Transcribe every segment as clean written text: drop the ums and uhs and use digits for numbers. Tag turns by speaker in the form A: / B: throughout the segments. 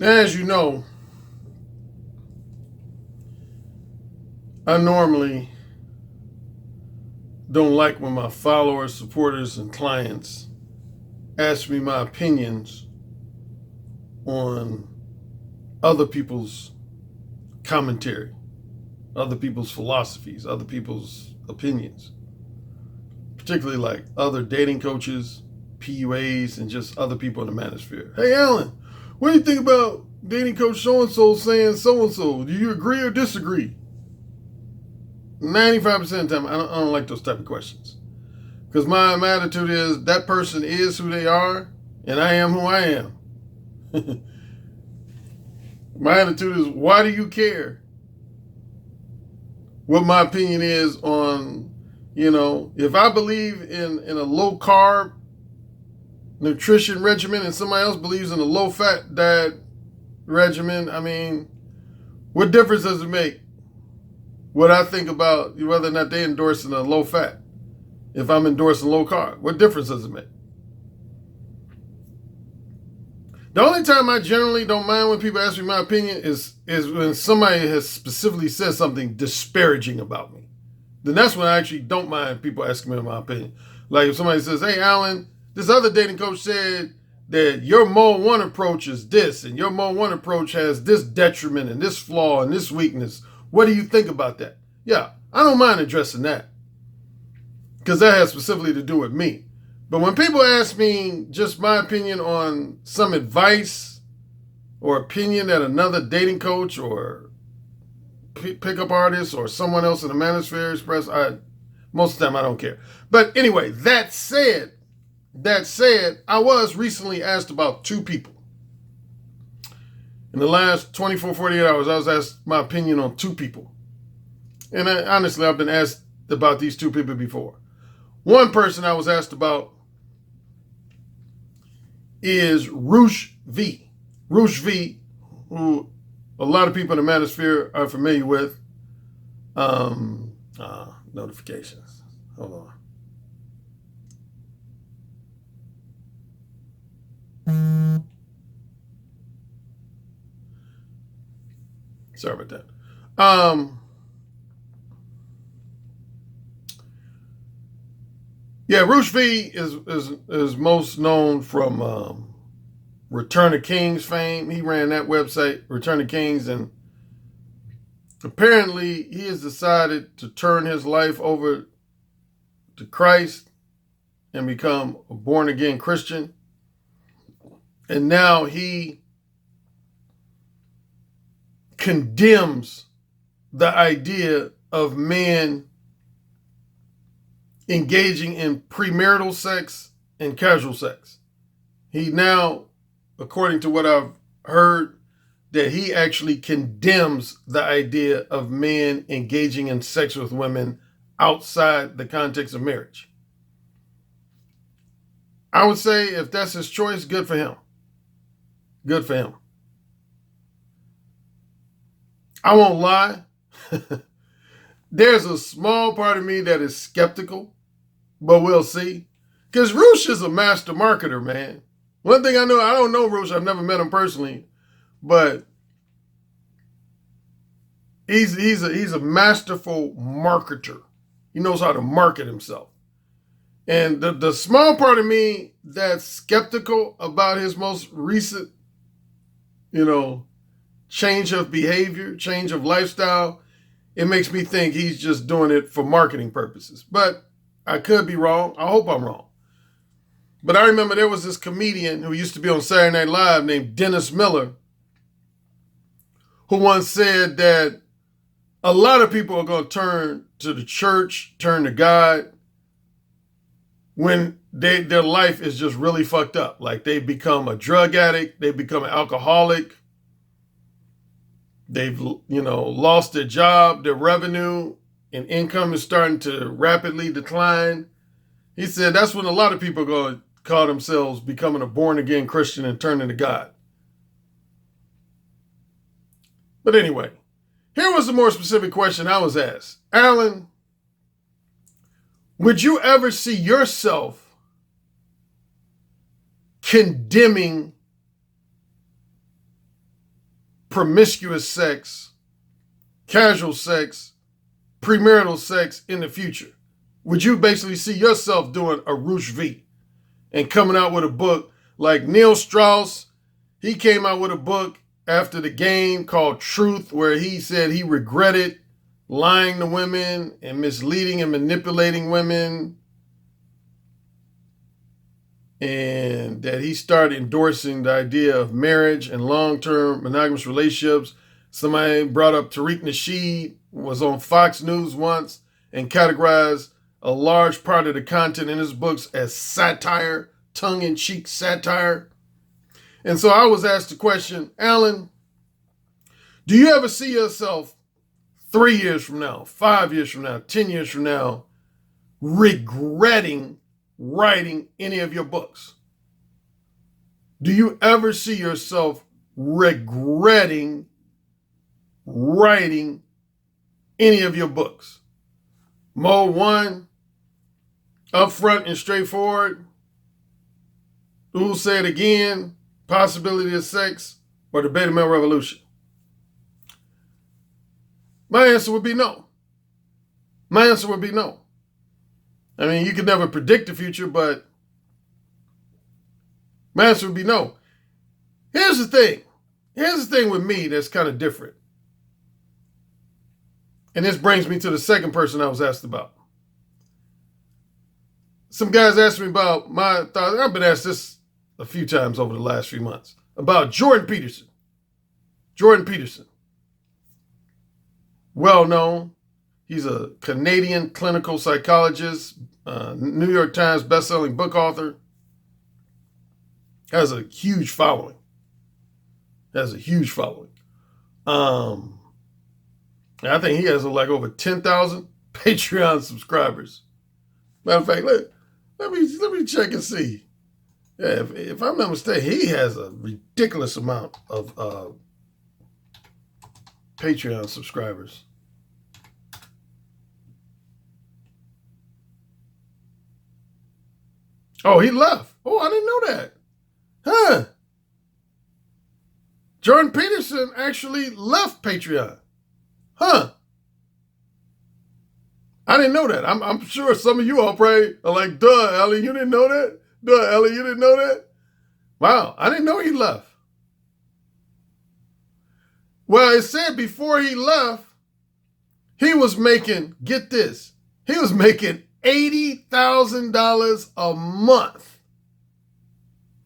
A: As you know, I normally don't like when my followers, supporters, and clients ask me my opinions on other people's commentary, other people's philosophies, other people's opinions, particularly like other dating coaches, PUAs, and just other people in the manosphere. Hey, Alan, what do you think about dating coach so-and-so saying so-and-so? Do you agree or disagree? 95% of the time, I don't like those type of questions. Because my attitude is that person is who they are, and I am who I am. My attitude is, why do you care what my opinion is on, if I believe in a low carb nutrition regimen and somebody else believes in a low fat diet regimen, what difference does it make what I think about whether or not they endorsing a low fat? If I'm endorsing low carb, what difference does it make? The only time I generally don't mind when people ask me my opinion is when somebody has specifically said something disparaging about me. Then that's when I actually don't mind people asking me my opinion. Like if somebody says, hey, Alan, this other dating coach said that your Mode 1 approach is this, and your Mode 1 approach has this detriment and this flaw and this weakness. What do you think about that? Yeah, I don't mind addressing that, because that has specifically to do with me. But when people ask me just my opinion on some advice or opinion that another dating coach or pickup artist or someone else in the manosphere express, most of the time I don't care. But anyway, that said, I was recently asked about two people. In the last 24, 48 hours, I was asked my opinion on two people. And honestly, I've been asked about these two people before. One person I was asked about is Roosh V. Roosh V, who a lot of people in the manosphere are familiar with. Notifications. Hold on. Sorry about that. Yeah, Roosh V is most known from Return of Kings fame. He ran that website, Return of Kings, and apparently he has decided to turn his life over to Christ and become a born-again Christian. And now he condemns the idea of men engaging in premarital sex and casual sex. He now, according to what I've heard, that he actually condemns the idea of men engaging in sex with women outside the context of marriage. I would say if that's his choice, good for him. Good for him. I won't lie. There's a small part of me that is skeptical, but we'll see. Because Roosh is a master marketer, man. One thing I know, I don't know Roosh, I've never met him personally, but he's a masterful marketer. He knows how to market himself. And the small part of me that's skeptical about his most recent, change of behavior, change of lifestyle, it makes me think he's just doing it for marketing purposes. But I could be wrong. I hope I'm wrong. But I remember there was this comedian who used to be on Saturday Night Live named Dennis Miller, who once said that a lot of people are going to turn to the church, turn to God, when their life is just really fucked up. Like they become a drug addict, they become an alcoholic, they've lost their job, their revenue and income is starting to rapidly decline. He said that's when a lot of people are going to call themselves becoming a born-again Christian and turning to God. But anyway, here was a more specific question I was asked. Alan, would you ever see yourself condemning promiscuous sex, casual sex, premarital sex in the future? Would you basically see yourself doing a Roosh V and coming out with a book like Neil Strauss? He came out with a book after the game called Truth, where he said he regretted lying to women and misleading and manipulating women, and that he started endorsing the idea of marriage and long-term monogamous relationships. Somebody brought up Tariq Nasheed, was on Fox News once, and categorized a large part of the content in his books as satire, tongue-in-cheek satire. And so I was asked the question, Alan, do you ever see yourself 3 years from now, 5 years from now, 10 years from now, regretting writing any of your books? Do you ever see yourself regretting writing any of your books? Mode 1, upfront and straightforward. Who'll say it again? Possibility of sex, or the beta male revolution? My answer would be no. My answer would be no. I mean, you can never predict the future, but my answer would be no. Here's the thing. Here's the thing with me that's kind of different. And this brings me to the second person I was asked about. Some guys asked me about my thoughts. I've been asked this a few times over the last few months about Jordan Peterson. Jordan Peterson. Well known. He's a Canadian clinical psychologist, New York Times bestselling book author. Has a huge following. I think he has like over 10,000 Patreon subscribers. Matter of fact, let me check and see. Yeah, if I'm not mistaken, he has a ridiculous amount of Patreon subscribers. Oh, he left. Oh, I didn't know that. Huh. Jordan Peterson actually left Patreon. Huh. I didn't know that. I'm sure some of you all probably are like, duh, Ellie, you didn't know that? Duh, Ellie, you didn't know that? Wow, I didn't know he left. Well, it said before he left, he was making, get this, he was making $80,000 a month.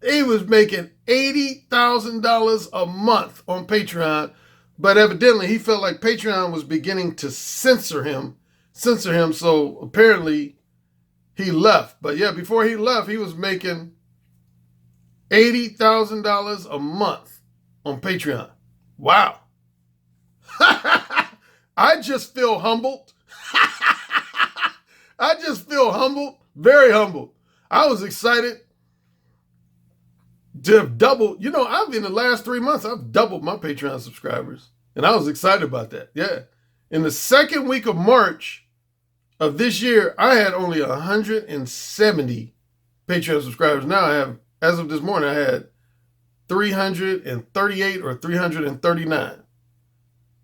A: He was making $80,000 a month on Patreon, but evidently he felt like Patreon was beginning to censor him, so apparently he left. But yeah, before he left, he was making $80,000 a month on Patreon. Wow. I just feel humbled. I just feel humbled, very humbled. I was excited to have doubled. In the last 3 months, I've doubled my Patreon subscribers. And I was excited about that. Yeah. In the second week of March of this year, I had only 170 Patreon subscribers. Now I have, as of this morning, I had 338 or 339,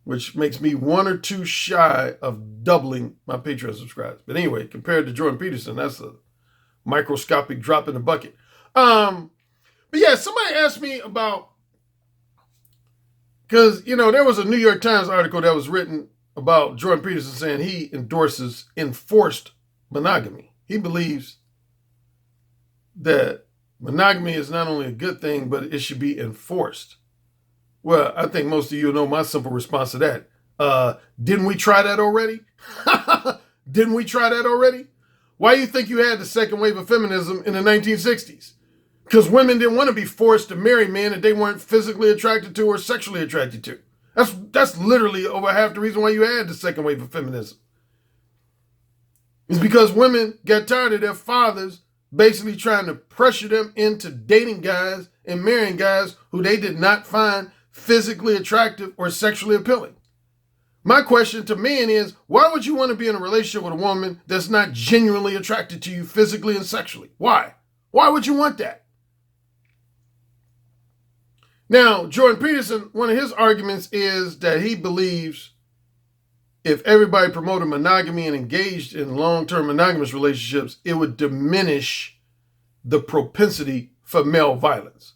A: which makes me one or two shy of doubling my Patreon subscribers. But anyway, compared to Jordan Peterson, that's a microscopic drop in the bucket. But yeah, somebody asked me about, because, there was a New York Times article that was written about Jordan Peterson saying he endorses enforced monogamy. He believes that monogamy is not only a good thing, but it should be enforced. Well, I think most of you know my simple response to that. Didn't we try that already? Didn't we try that already? Why do you think you had the second wave of feminism in the 1960s? Because women didn't want to be forced to marry men that they weren't physically attracted to or sexually attracted to. That's literally over half the reason why you had the second wave of feminism. It's because women got tired of their fathers basically trying to pressure them into dating guys and marrying guys who they did not find physically attractive or sexually appealing. My question to men is, why would you want to be in a relationship with a woman that's not genuinely attracted to you physically and sexually? Why? Why would you want that? Now, Jordan Peterson, one of his arguments is that he believes if everybody promoted monogamy and engaged in long-term monogamous relationships, it would diminish the propensity for male violence.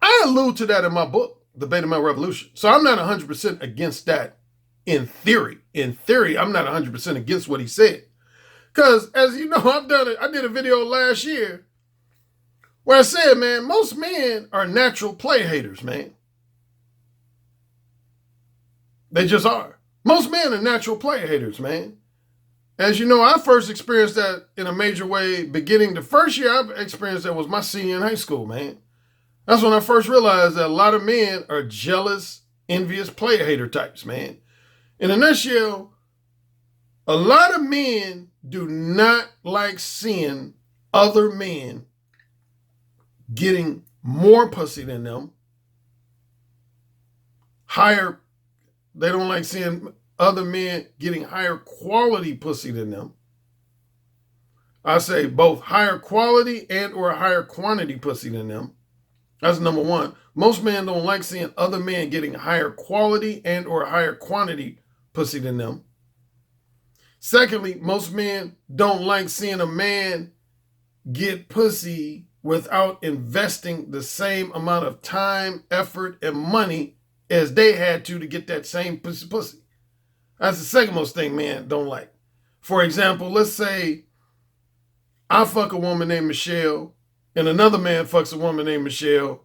A: I allude to that in my book, The Beta Male Revolution. So I'm not 100% against that in theory. In theory, I'm not 100% against what he said. Because, as you know, I did a video last year where I said, man, most men are natural play haters, man. They just are. Most men are natural play haters, man. As you know, I first experienced that in a major way beginning the first year I experienced that was my senior in high school, man. That's when I first realized that a lot of men are jealous, envious, play hater types, man. In a nutshell, a lot of men do not like seeing other men getting more pussy than them. They don't like seeing other men getting higher quality pussy than them. I say both higher quality and or higher quantity pussy than them. That's number one. Most men don't like seeing other men getting higher quality and or higher quantity pussy than them. Secondly, most men don't like seeing a man get pussy without investing the same amount of time, effort, and money as they had to get that same pussy. That's the second most thing men don't like. For example, let's say I fuck a woman named Michelle and another man fucks a woman named Michelle,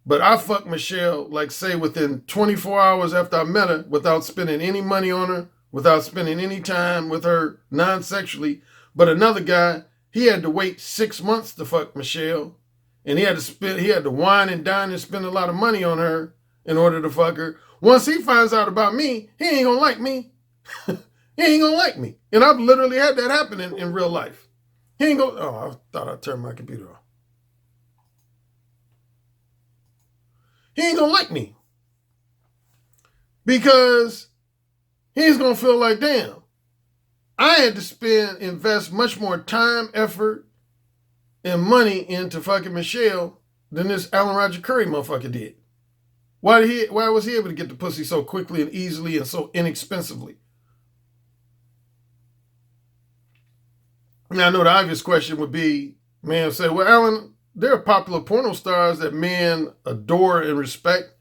A: but I fuck Michelle, like say within 24 hours after I met her without spending any money on her, without spending any time with her non-sexually. But another guy, he had to wait 6 months to fuck Michelle, and he had to wine and dine and spend a lot of money on her in order to fuck her. Once he finds out about me, he ain't gonna like me. He ain't gonna like me. And I've literally had that happen in real life. He ain't gonna, oh, I thought I turned my computer off. He ain't gonna like me. Because he's gonna feel like, damn, I had to invest much more time, effort, and money into fucking Michelle than this Alan Roger Currie motherfucker did. Why was he able to get the pussy so quickly and easily and so inexpensively? Now, I know the obvious question would be, man, say, well, Alan, there are popular porno stars that men adore and respect.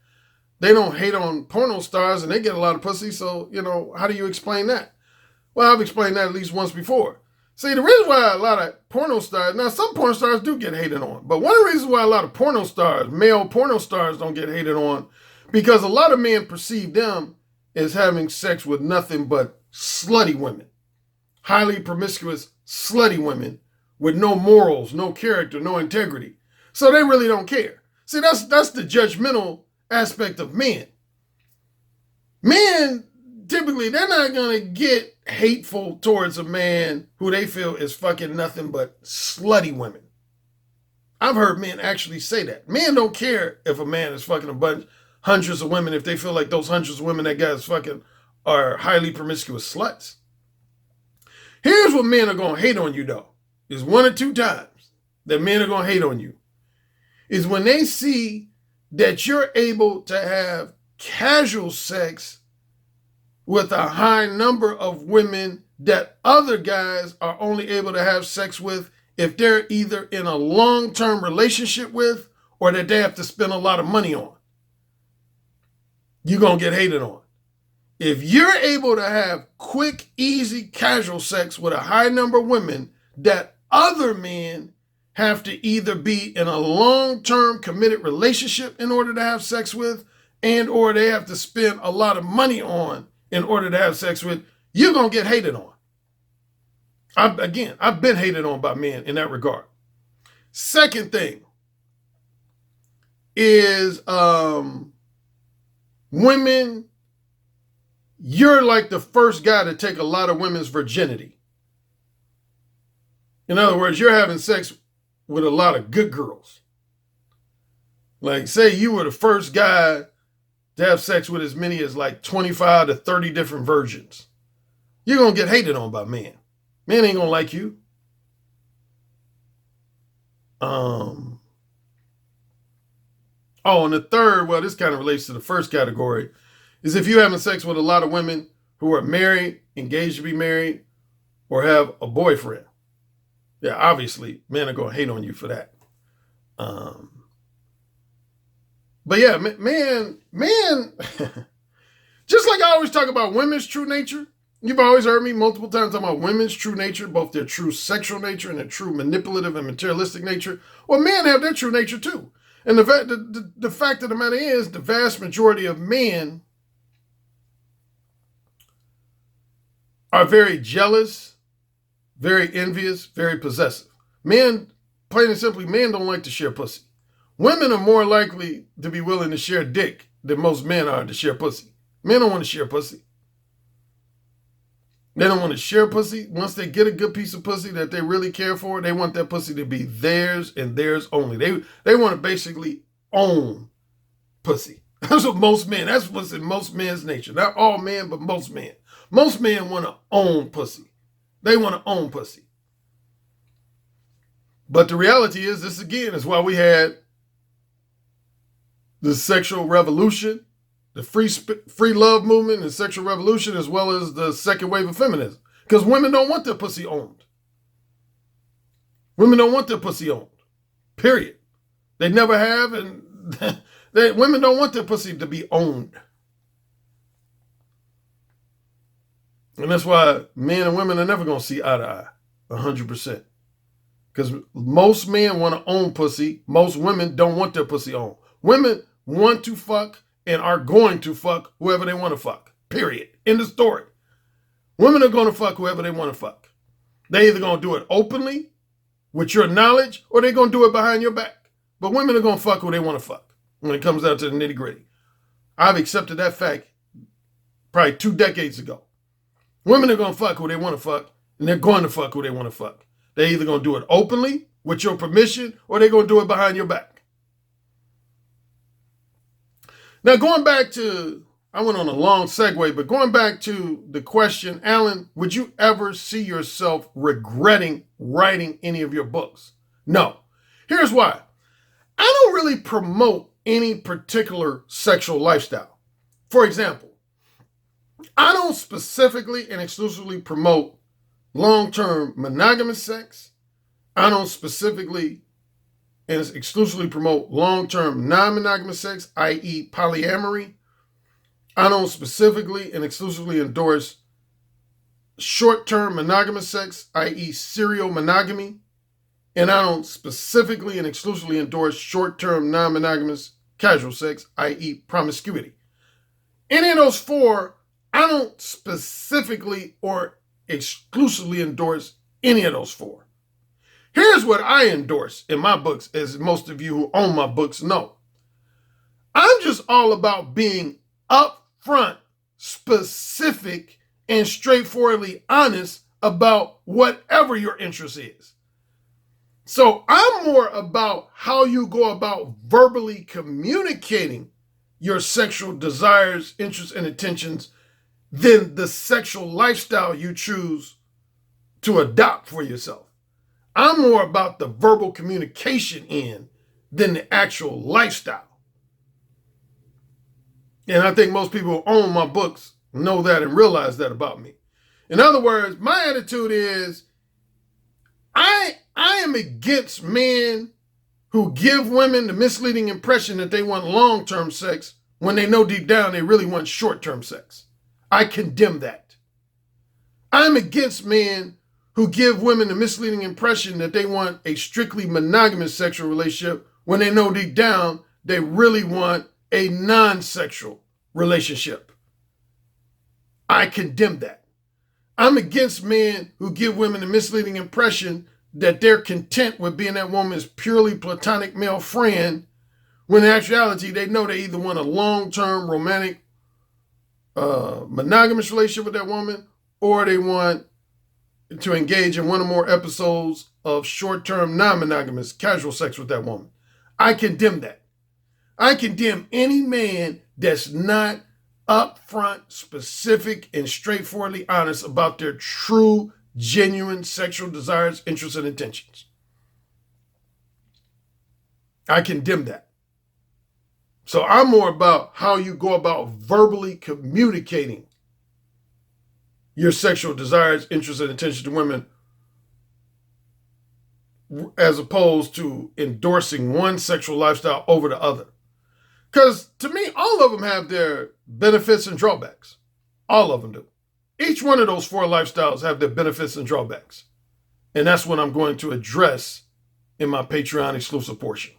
A: They don't hate on porno stars and they get a lot of pussy. So, how do you explain that? Well, I've explained that at least once before. See, the reason why a lot of porno stars, now some porno stars do get hated on, but one of the reasons why a lot of porno stars, male porno stars don't get hated on, because a lot of men perceive them as having sex with nothing but slutty women, highly promiscuous slutty women with no morals, no character, no integrity. So they really don't care. See, that's the judgmental aspect of men. Men, typically, they're not going to get hateful towards a man who they feel is fucking nothing but slutty women. I've heard men actually say that. Men don't care if a man is fucking hundreds of women if they feel like those hundreds of women that guy is fucking are highly promiscuous sluts. Here's what men are going to hate on you, though. Is one or two times that men are going to hate on you. Is when they see that you're able to have casual sex with a high number of women that other guys are only able to have sex with if they're either in a long-term relationship with or that they have to spend a lot of money on. You're going to get hated on. If you're able to have quick, easy, casual sex with a high number of women that other men have to either be in a long-term committed relationship in order to have sex with and or they have to spend a lot of money on in order to have sex with, you're going to get hated on. I've been hated on by men in that regard. Second thing is women, you're like the first guy to take a lot of women's virginity. In other words, you're having sex with a lot of good girls. Like, say you were the first guy to have sex with as many as like 25 to 30 different virgins. You're going to get hated on by men. Men ain't going to like you. Oh, and the third, well, this kind of relates to the first category, is if you're having sex with a lot of women who are married, engaged to be married, or have a boyfriend. Yeah, obviously, men are going to hate on you for that. But yeah, man, just like I always talk about women's true nature, you've always heard me multiple times talk about women's true nature, both their true sexual nature and their true manipulative and materialistic nature. Well, men have their true nature too. And the fact of the matter is, the vast majority of men are very jealous, very envious, very possessive. Men, plain and simply, men don't like to share pussy. Women are more likely to be willing to share dick than most men are to share pussy. Men don't want to share pussy. They don't want to share pussy. Once they get a good piece of pussy that they really care for, they want that pussy to be theirs and theirs only. They want to basically own pussy. That's what's in most men's nature. Not all men, but most men. Most men want to own pussy. They want to own pussy. But the reality is, this again is why we had the sexual revolution, the free love movement and sexual revolution, as well as the second wave of feminism. Because women don't want their pussy owned. Women don't want their pussy owned. Period. They never have, and women don't want their pussy to be owned. And that's why men and women are never going to see eye to eye, 100%. Because most men want to own pussy. Most women don't want their pussy owned. Women want to fuck and are going to fuck whoever they want to fuck. Period. End of story. Women are going to fuck whoever they want to fuck. They either going to do it openly, with your knowledge, or they're going to do it behind your back. But women are going to fuck who they want to fuck when it comes down to the nitty gritty. I've accepted that fact probably 2 decades ago. Women are going to fuck who they want to fuck, and they're going to fuck who they want to fuck. They're either going to do it openly, with your permission, or they're going to do it behind your back. Now, going back to, I went on a long segue, but going back to the question, Alan, would you ever see yourself regretting writing any of your books? No. Here's why. I don't really promote any particular sexual lifestyle. For example, I don't specifically and exclusively promote long-term monogamous sex. I don't specifically and exclusively promote long-term non-monogamous sex, i.e. polyamory. I don't specifically and exclusively endorse short-term monogamous sex, i.e. serial monogamy. And I don't specifically and exclusively endorse short-term non-monogamous casual sex, i.e. promiscuity. Any of those four, I don't specifically or exclusively endorse any of those four. Here's what I endorse in my books, as most of you who own my books know. I'm just all about being upfront, specific, and straightforwardly honest about whatever your interest is. So I'm more about how you go about verbally communicating your sexual desires, interests, and intentions than the sexual lifestyle you choose to adopt for yourself. I'm more about the verbal communication end than the actual lifestyle. And I think most people who own my books know that and realize that about me. In other words, my attitude is I am against men who give women the misleading impression that they want long-term sex when they know deep down they really want short-term sex. I condemn that. I'm against men who give women the misleading impression that they want a strictly monogamous sexual relationship when they know deep down they really want a non-sexual relationship. I condemn that. I'm against men who give women the misleading impression that they're content with being that woman's purely platonic male friend when in actuality they know they either want a long-term romantic monogamous relationship with that woman, or they want to engage in one or more episodes of short-term non-monogamous casual sex with that woman. I condemn that. I condemn any man that's not upfront, specific, and straightforwardly honest about their true, genuine sexual desires, interests, and intentions. I condemn that. So I'm more about how you go about verbally communicating your sexual desires, interests, and intentions to women, as opposed to endorsing one sexual lifestyle over the other. Because to me, all of them have their benefits and drawbacks. All of them do. Each one of those four lifestyles have their benefits and drawbacks. And that's what I'm going to address in my Patreon exclusive portion.